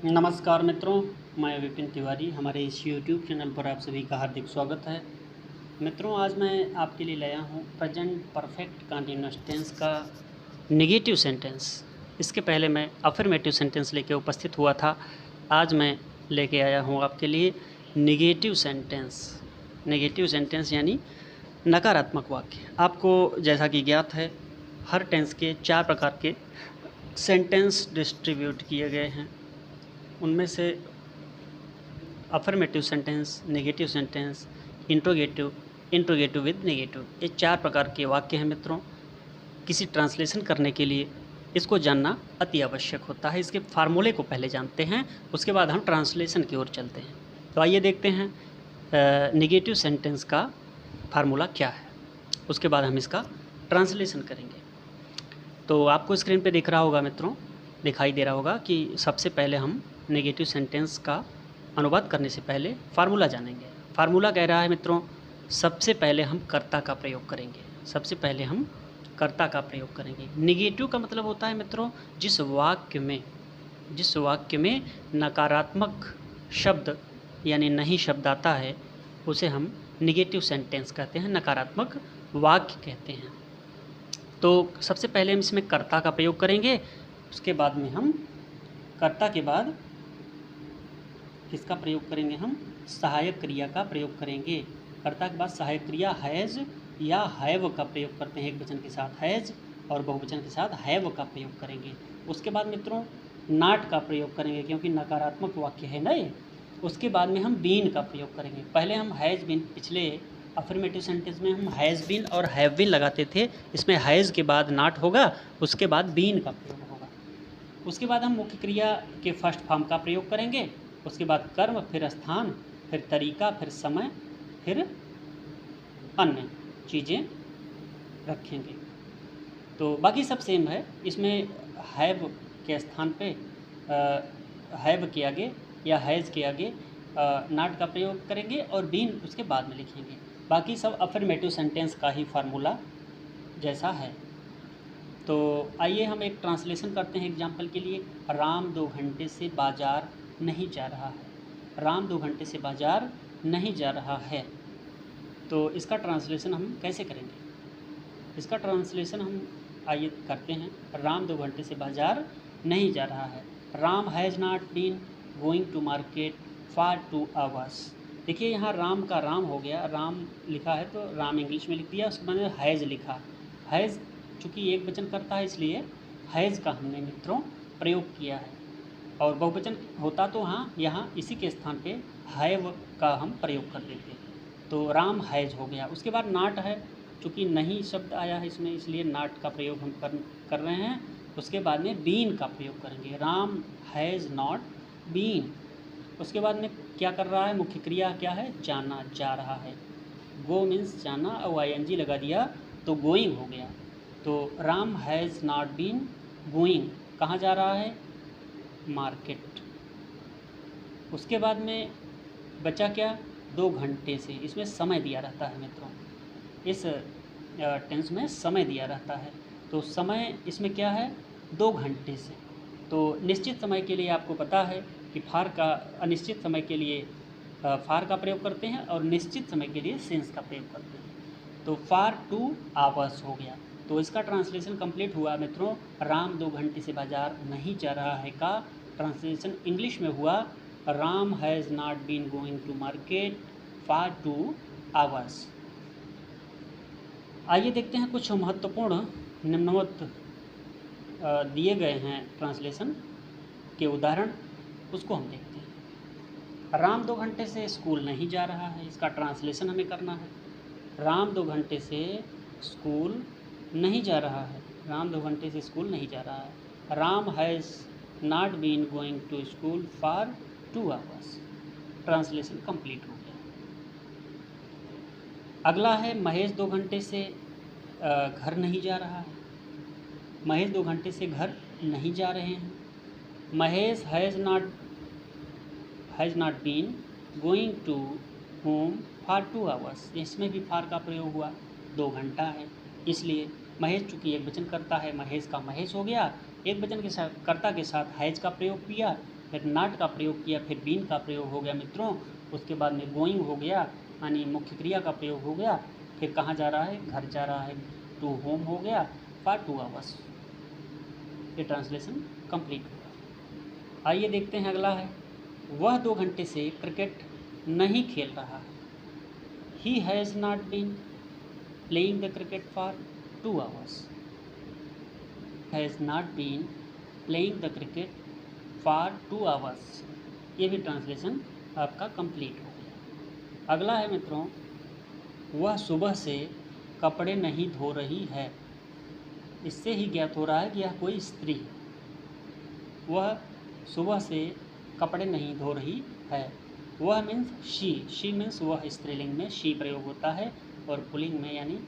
नमस्कार मित्रों, मैं विपिन तिवारी। हमारे इस यूट्यूब चैनल पर आप सभी का हार्दिक स्वागत है। मित्रों, आज मैं आपके लिए लाया हूँ प्रेजेंट परफेक्ट कंटीन्यूअस टेंस का नेगेटिव सेंटेंस। इसके पहले मैं अफर्मेटिव सेंटेंस लेके उपस्थित हुआ था। आज मैं लेके आया हूँ आपके लिए नेगेटिव सेंटेंस। नेगेटिव सेंटेंस यानी नकारात्मक वाक्य। आपको जैसा कि ज्ञात है, हर टेंस के 4 प्रकार के सेंटेंस डिस्ट्रीब्यूट किए गए हैं। उनमें से affirmative sentence, negative sentence, interrogative, interrogative with negative, ये 4 प्रकार के वाक्य हैं मित्रों। किसी ट्रांसलेशन करने के लिए इसको जानना अति आवश्यक होता है। इसके फार्मूले को पहले जानते हैं, उसके बाद हम ट्रांसलेशन की ओर चलते हैं। तो आइए देखते हैं नेगेटिव सेंटेंस का फार्मूला क्या है, उसके बाद हम इसका ट्रांसलेशन करेंगे। तो आपको स्क्रीन पे दिख रहा होगा मित्रों, दिखाई दे रहा होगा कि सबसे पहले हम नेगेटिव सेंटेंस का अनुवाद करने से पहले फार्मूला जानेंगे। फार्मूला कह रहा है मित्रों, सबसे पहले हम कर्ता का प्रयोग करेंगे। सबसे पहले हम कर्ता का प्रयोग करेंगे। नेगेटिव का मतलब होता है मित्रों, जिस वाक्य में नकारात्मक शब्द यानी नहीं शब्द आता है, उसे हम नेगेटिव सेंटेंस कहते हैं, नकारात्मक वाक्य कहते हैं। तो सबसे पहले हम इसमें कर्ता का प्रयोग करेंगे। उसके बाद में हम कर्ता के बाद किसका प्रयोग करेंगे? हम सहायक क्रिया का प्रयोग करेंगे। कर्ता के बाद सहायक क्रिया हैज़ या हैव का प्रयोग करते हैं। एक वचन के साथ हैज़ और बहुवचन के साथ हैव का प्रयोग करेंगे। उसके बाद मित्रों नॉट का प्रयोग करेंगे, क्योंकि नकारात्मक वाक्य है ना ये। उसके बाद में हम बीन का प्रयोग करेंगे। पहले हम हैज़ बीन, पिछले अफर्मेटिव सेंटेंस में हम हैज़ बीन और हैव बीन लगाते थे। इसमें हैज़ के बाद नॉट होगा, उसके बाद बीन का प्रयोग होगा। उसके बाद हम मुख्य क्रिया के फर्स्ट फॉर्म का प्रयोग करेंगे। उसके बाद कर्म, फिर स्थान, फिर तरीका, फिर समय, फिर अन्य चीज़ें रखेंगे। तो बाकी सब सेम है। इसमें हैव के स्थान पे हैव के आगे या हैज़ के आगे नॉट का प्रयोग करेंगे और बीन उसके बाद में लिखेंगे। बाकी सब अफर्मेटिव सेंटेंस का ही फार्मूला जैसा है। तो आइए हम एक ट्रांसलेशन करते हैं एग्जाम्पल के लिए। राम 2 घंटे से बाज़ार नहीं जा रहा है। राम 2 घंटे से बाज़ार नहीं जा रहा है। तो इसका ट्रांसलेशन हम कैसे करेंगे? इसका ट्रांसलेशन हम आइए करते हैं। राम 2 घंटे से बाज़ार नहीं जा रहा है। Ram has not been going to market for 2 hours। देखिए यहाँ राम का राम हो गया, राम लिखा है तो राम इंग्लिश में लिख दिया, उसके बाद हैज़ लिखा। हैज़ चूँकि एक वचन करता है, इसलिए हैज़ का हमने मित्रों प्रयोग किया है। और बहुवचन होता तो यहाँ इसी के स्थान पे हैव का हम प्रयोग कर देते। तो राम हैज़ हो गया। उसके बाद नॉट है, चूँकि नहीं शब्द आया है इसमें, इसलिए नॉट का प्रयोग हम कर रहे हैं। उसके बाद में बीन का प्रयोग करेंगे। Ram has not been. उसके बाद में क्या कर रहा है? मुख्य क्रिया क्या है? जाना, जा रहा है। गो मीन्स जाना और आईएनजी लगा दिया तो गोइंग हो गया। तो Ram has not been going, कहाँ जा रहा है? मार्केट। उसके बाद में बचा क्या? 2 घंटे से। इसमें समय दिया रहता है मित्रों, इस टेंस में समय दिया रहता है। तो समय इसमें क्या है? 2 घंटे से। तो निश्चित समय के लिए आपको पता है कि फार का, अनिश्चित समय के लिए फार का प्रयोग करते हैं और निश्चित समय के लिए सिंस का प्रयोग करते हैं। तो फार 2 hours हो गया। तो इसका ट्रांसलेशन कंप्लीट हुआ मित्रों। राम 2 घंटे से बाज़ार नहीं जा रहा है का ट्रांसलेशन इंग्लिश में हुआ Ram has not been going to market for 2 hours। आइए देखते हैं कुछ महत्वपूर्ण निम्नवत दिए गए हैं ट्रांसलेशन के उदाहरण, उसको हम देखते हैं। राम 2 घंटे से स्कूल नहीं जा रहा है, इसका ट्रांसलेशन हमें करना है। राम 2 घंटे से स्कूल नहीं जा रहा है। राम 2 घंटे से स्कूल नहीं जा रहा है। Ram has not been going to school for 2 hours। Translation complete हो गया। अगला है महेश 2 घंटे से घर नहीं जा रहा है। महेश 2 घंटे से घर नहीं जा रहे हैं। Mahesh has not been going to home for 2 hours। इसमें भी फार का प्रयोग हुआ, 2 घंटा है, इसलिए महेश चूँकि एक वचन करता है, महेश का महेश हो गया। एक वचन के साथ कर्ता के साथ हैज़ का प्रयोग किया फिर नॉट का प्रयोग किया, फिर बीन का प्रयोग हो गया मित्रों, उसके बाद में गोइंग हो गया यानी मुख्य क्रिया का प्रयोग हो गया, फिर कहाँ जा रहा है, घर जा रहा है, टू होम हो गया, फॉर 2 आवर्स। ये ट्रांसलेशन कंप्लीट हुआ। आइए देखते हैं अगला है, वह 2 घंटे से क्रिकेट नहीं खेल रहा है। He has not been playing the cricket for 2 hours. Has not been playing the cricket for 2 hours. ये भी ट्रांसलेशन आपका कंप्लीट हो गया। अगला है मित्रों, वह सुबह से कपड़े नहीं धो रही है। इससे ही ज्ञात हो रहा है कि यह कोई स्त्री है। वह सुबह से कपड़े नहीं धो रही है। वह मीन्स शी मीन्स वह स्त्रीलिंग में शी प्रयोग होता है, और पुल्लिंग में यानी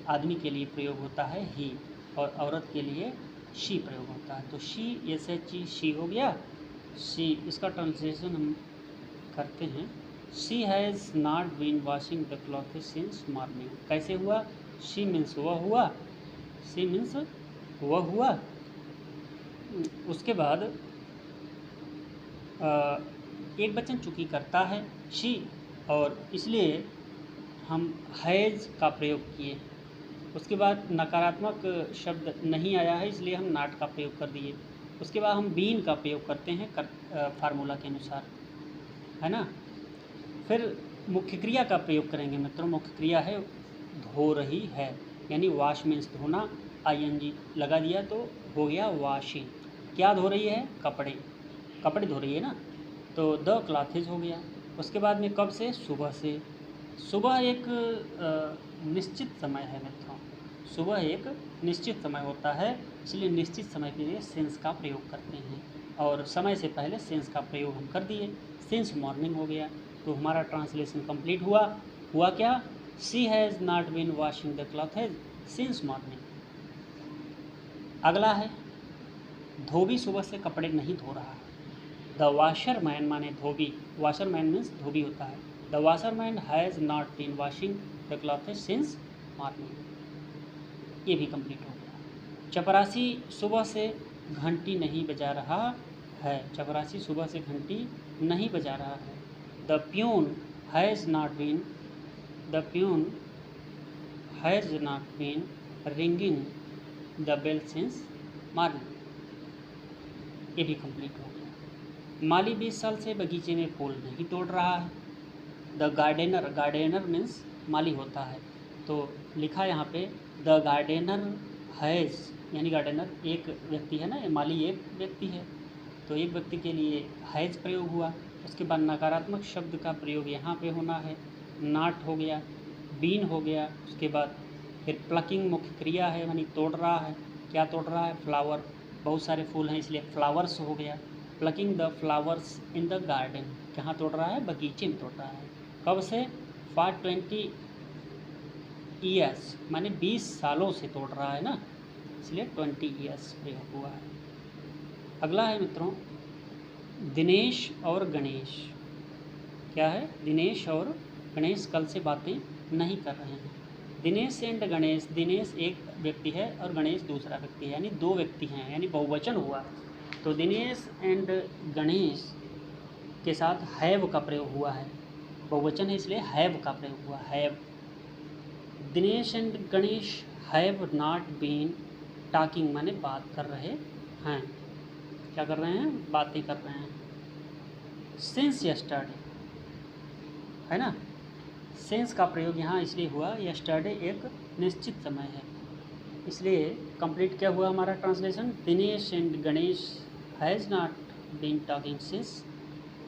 आदमी के लिए प्रयोग होता है ही, और औरत के लिए शी प्रयोग होता है। तो शी ऐसे चीज शी हो गया शी। इसका ट्रांसलेशन हम करते हैं, she has not been washing the cloth since morning. कैसे हुआ, शी मीन्स वह हुआ, शी मीन्स वह हुआ। उसके बाद एक वचन चूँकि करता है शी, और इसलिए हम हैज़ का प्रयोग किए। उसके बाद नकारात्मक शब्द नहीं आया है, इसलिए हम नॉट का प्रयोग कर दिए। उसके बाद हम बीन का प्रयोग करते हैं फार्मूला के अनुसार, है ना। फिर मुख्य क्रिया का प्रयोग करेंगे मित्रों। मुख्य क्रिया है धो रही है, यानी वॉश मीन्स धोना, ING लगा दिया तो हो गया वॉशिंग। क्या धो रही है, कपड़े, कपड़े धो रही है ना, तो द क्लॉथेज हो गया। उसके बाद में कब से, सुबह से। सुबह एक निश्चित समय है मित्रों, सुबह एक निश्चित समय होता है, इसलिए निश्चित समय के लिए सिंस का प्रयोग करते हैं, और समय से पहले सिंस का प्रयोग हम कर दिए, सिंस मॉर्निंग हो गया। तो हमारा ट्रांसलेशन कंप्लीट हुआ। हुआ क्या, she has not been washing the clothes since morning. अगला है, धोबी सुबह से कपड़े नहीं धो रहा है। द वाशर मैन माने धोबी, वाशर मैन मीन्स धोबी होता है। The washer man has not been washing the clothes since morning. ये भी कंप्लीट हो गया। चपरासी सुबह से घंटी नहीं बजा रहा है। चपरासी सुबह से घंटी नहीं बजा रहा है। The peon has not been, the peon has not been ringing the bell since morning. ये भी कंप्लीट हो गया। माली 20 साल से बगीचे में फूल नहीं तोड़ रहा है। द गार्डनर, गार्डनर मीन्स माली होता है, तो लिखा यहाँ पे द गार्डनर हैज़, यानी गार्डनर एक व्यक्ति है ना, माली एक व्यक्ति है, तो एक व्यक्ति के लिए हैज़ प्रयोग हुआ। उसके बाद नकारात्मक शब्द का प्रयोग यहाँ पे होना है, नॉट हो गया, बीन हो गया। उसके बाद फिर प्लकिंग मुख्य क्रिया है, यानी तोड़ रहा है। क्या तोड़ रहा है, फ्लावर, बहुत सारे फूल हैं इसलिए फ्लावर्स हो गया। Plucking the flowers in the garden, कहाँ तोड़ रहा है, बगीचे में तोड़ रहा है। कब से, फॉर 20 ईयर्स, माने 20 सालों से तोड़ रहा है ना, इसलिए 20 ईयर्स प्रयोग हुआ है। अगला है मित्रों, दिनेश और गणेश। क्या है, दिनेश और गणेश कल से बातें नहीं कर रहे हैं। दिनेश एंड गणेश, दिनेश एक व्यक्ति है और गणेश दूसरा व्यक्ति है, यानी 2 व्यक्ति हैं, यानी बहुवचन हुआ। तो दिनेश एंड गणेश के साथ हैव का प्रयोग हुआ है, बहुवचन है इसलिए हैव का प्रयोग हुआ, have. Dinesh and Ganesh have not been talking, माने बात कर रहे हैं। क्या कर रहे हैं, बातें कर रहे हैं। सिंस यस्टरडे, है ना, सिंस का प्रयोग यहाँ इसलिए हुआ, यस्टरडे एक निश्चित समय है, इसलिए कंप्लीट क्या हुआ हमारा translation, Dinesh and Ganesh has not been talking since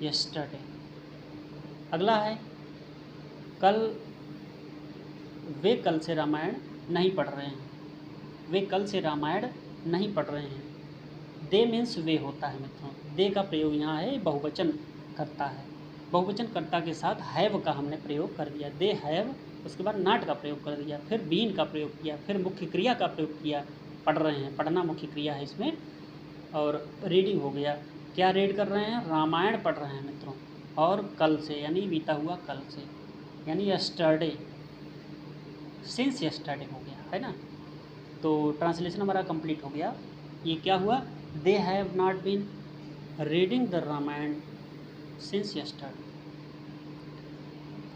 yesterday. अगला है, कल, वे कल से रामायण नहीं पढ़ रहे हैं। वे कल से रामायण नहीं पढ़ रहे हैं। दे मीन्स वे होता है मित्रों, दे का प्रयोग यहाँ है, बहुवचन करता है, बहुवचन कर्ता के साथ हैव का हमने प्रयोग कर दिया, दे हैव। उसके बाद नॉट का प्रयोग कर दिया, फिर बीन का प्रयोग किया, फिर मुख्य क्रिया का प्रयोग किया, पढ़ रहे हैं, पढ़ना मुख्य क्रिया है इसमें, और रीडिंग हो गया। क्या रीड कर रहे हैं, रामायण पढ़ रहे हैं मित्रों, और कल से यानी बीता हुआ कल से, यानी यस्टरडे, सिंस यस्टरडे हो गया, है ना। तो ट्रांसलेशन हमारा कंप्लीट हो गया। ये क्या हुआ, they have not been reading the Ramayana since yesterday.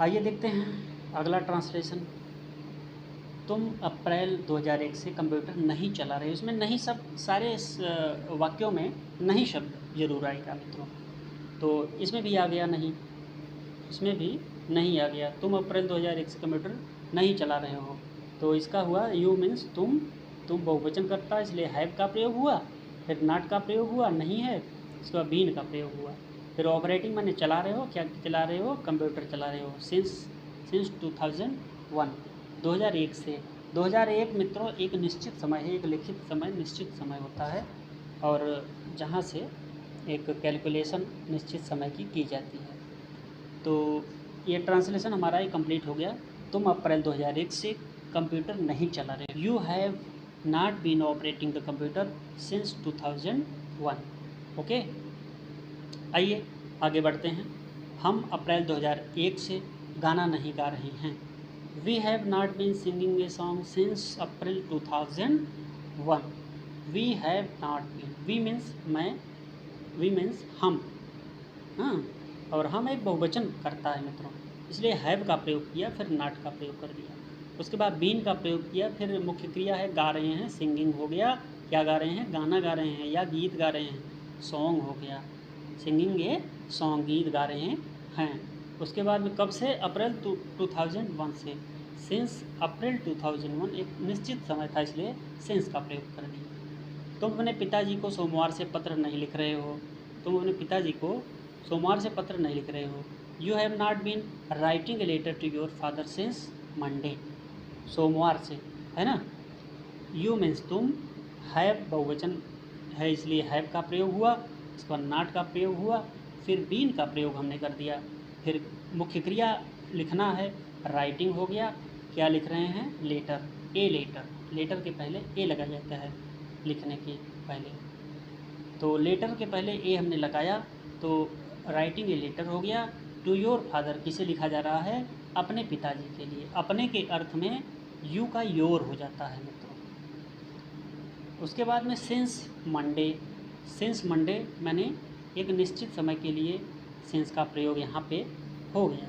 आइए देखते हैं अगला ट्रांसलेशन। तुम अप्रैल 2001 से कंप्यूटर नहीं चला रहे। इसमें नहीं सब सारे वाक्यों में नहीं शब्द जरूर आएगा मित्रों। तो इसमें भी आ गया नहीं, इसमें भी नहीं आ गया। तुम अप्रैल 2001 से कंप्यूटर नहीं चला रहे हो, तो इसका हुआ यू मीन्स तुम बहुवचन करता, इसलिए हैव का प्रयोग हुआ, फिर नॉट का प्रयोग हुआ, नहीं है, इसके बाद बीन का प्रयोग हुआ, फिर ऑपरेटिंग माने चला रहे हो, क्या चला रहे हो, कंप्यूटर चला रहे हो। सिंस 2001, 2001 से। 2001 मित्रों एक निश्चित समय है, एक लिखित समय, निश्चित समय होता है, और जहाँ से एक कैलकुलेशन निश्चित समय की जाती है। तो ये ट्रांसलेशन हमारा ही कंप्लीट हो गया। तुम अप्रैल 2001 से कंप्यूटर नहीं चला रहे। You have not been operating the computer since 2001। Okay, आइए आगे बढ़ते हैं। हम अप्रैल 2001 से गाना नहीं गा रहे हैं। We have not been singing a song since April 2001। We have not been, we means मैं, वी मीन्स हम, हाँ, और हम एक बहुवचन करता है मित्रों, इसलिए हैव का प्रयोग किया, फिर नॉट का प्रयोग कर दिया। उसके बाद बीन का प्रयोग किया, फिर मुख्य क्रिया है गा रहे हैं, सिंगिंग हो गया, क्या गा रहे हैं, गाना गा रहे हैं या गीत गा रहे हैं, सॉन्ग हो गया, सिंगिंग ये सॉन्ग, गीत गा रहे हैं। उसके बाद में कब से, अप्रैल 2001 से। सिंस अप्रैल 2001 एक निश्चित समय था, इसलिए सिंस का प्रयोग कर दिया। तुम अपने पिताजी को सोमवार से पत्र नहीं लिख रहे हो। तुम अपने पिताजी को सोमवार से पत्र नहीं लिख रहे हो। You have not been writing a letter to your father since Monday. सोमवार से, है ना। यू मीन्स तुम, हैव बहुवचन है इसलिए हैव का प्रयोग हुआ, इसके बाद नॉट का प्रयोग हुआ, फिर बीन का प्रयोग हमने कर दिया, फिर मुख्य क्रिया लिखना है, राइटिंग हो गया, क्या लिख रहे हैं, लेटर, ए लेटर, लेटर के पहले ए लगाया जाता है लिखने के पहले, तो लेटर के पहले ए हमने लगाया, तो राइटिंग ए लेटर हो गया। टू योर फादर किसे लिखा जा रहा है, अपने पिताजी के लिए। अपने के अर्थ में यू का योर हो जाता है मित्रों। उसके बाद में सिंस मंडे, सिंस मंडे मैंने एक निश्चित समय के लिए सिंस का प्रयोग यहाँ पे हो गया।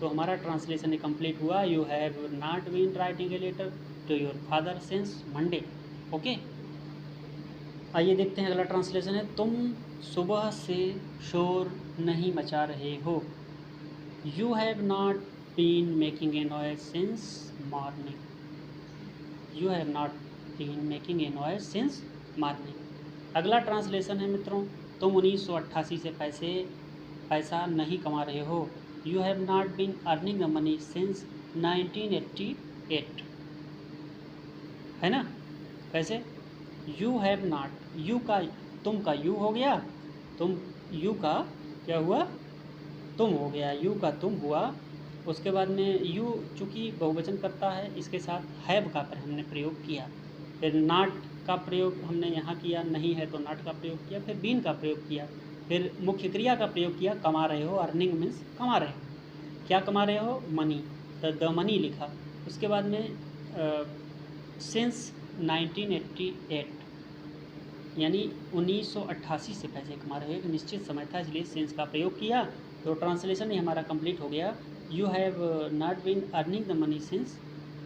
तो हमारा ट्रांसलेशन कंप्लीट हुआ। You have not been writing a letter to your father since Monday. Okay, आइए देखते हैं अगला ट्रांसलेशन है। तुम सुबह से शोर नहीं मचा रहे हो। You have not been making a noise since morning. You have not been making a noise since morning. अगला ट्रांसलेशन है मित्रों, तुम 1988 से पैसा नहीं कमा रहे हो। You have not been earning the money since 1988, है ना। कैसे, यू हैव नॉट, यू का तुम का यू हो गया, तुम यू का क्या हुआ, तुम हो गया, यू का तुम हुआ। उसके बाद में यू चूँकि बहुवचन करता है, इसके साथ हैव का पर हमने प्रयोग किया, फिर नॉट का प्रयोग हमने यहाँ किया, नहीं है तो नॉट का प्रयोग किया, फिर बीन का प्रयोग किया, फिर मुख्य क्रिया का प्रयोग किया, कमा रहे हो, अर्निंग मीन्स कमा रहे हो, क्या कमा रहे हो, मनी, तो द मनी लिखा। उसके बाद में सिंस 1988 यानी 1988 से पैसे कमा रहे हो, एक निश्चित समय था इसलिए सिंस का प्रयोग किया। तो ट्रांसलेशन ही हमारा कंप्लीट हो गया। You have not been earning the money since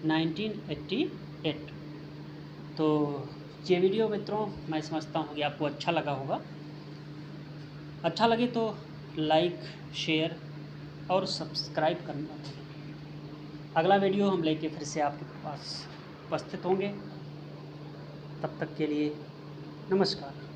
1988। तो ये वीडियो मित्रों मैं समझता हूँ कि आपको अच्छा लगा होगा। अच्छा लगे तो लाइक, शेयर और सब्सक्राइब करना। अगला वीडियो हम लेके फिर से आपके पास उपस्थित होंगे। तब तक के लिए नमस्कार।